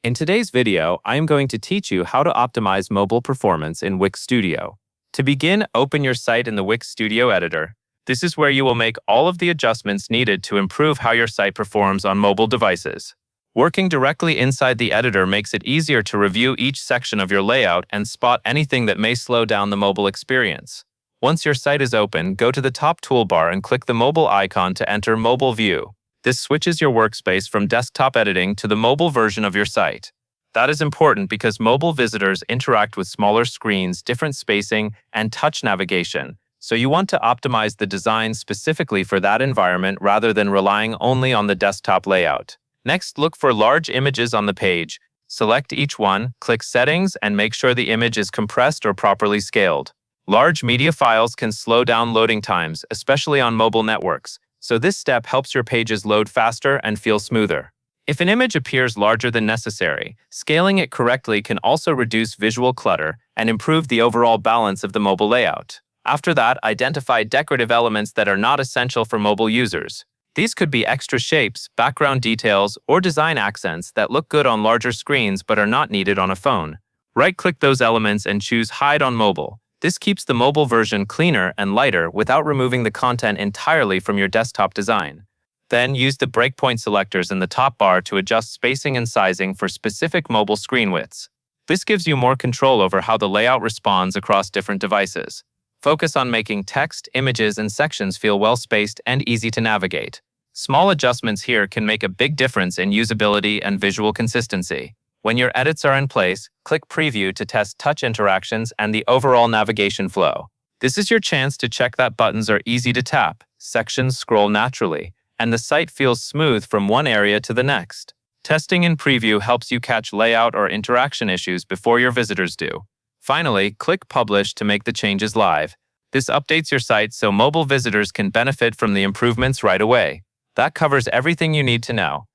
In today's video, I am going to teach you how to optimize mobile performance in Wix Studio. To begin, open your site in the Wix Studio editor. This is where you will make all of the adjustments needed to improve how your site performs on mobile devices. Working directly inside the editor makes it easier to review each section of your layout and spot anything that may slow down the mobile experience. Once your site is open, go to the top toolbar and click the mobile icon to enter Mobile View. This switches your workspace from desktop editing to the mobile version of your site. That is important because mobile visitors interact with smaller screens, different spacing, and touch navigation, so you want to optimize the design specifically for that environment rather than relying only on the desktop layout. Next, look for large images on the page. Select each one, click Settings, and make sure the image is compressed or properly scaled. Large media files can slow down loading times, especially on mobile networks, so this step helps your pages load faster and feel smoother. If an image appears larger than necessary, scaling it correctly can also reduce visual clutter and improve the overall balance of the mobile layout. After that, identify decorative elements that are not essential for mobile users. These could be extra shapes, background details, or design accents that look good on larger screens but are not needed on a phone. Right-click those elements and choose Hide on Mobile. This keeps the mobile version cleaner and lighter without removing the content entirely from your desktop design. Then use the breakpoint selectors in the top bar to adjust spacing and sizing for specific mobile screen widths. This gives you more control over how the layout responds across different devices. Focus on making text, images, and sections feel well-spaced and easy to navigate. Small adjustments here can make a big difference in usability and visual consistency. When your edits are in place, click Preview to test touch interactions and the overall navigation flow. This is your chance to check that buttons are easy to tap, sections scroll naturally, and the site feels smooth from one area to the next. Testing in Preview helps you catch layout or interaction issues before your visitors do. Finally, click Publish to make the changes live. This updates your site so mobile visitors can benefit from the improvements right away. That covers everything you need to know.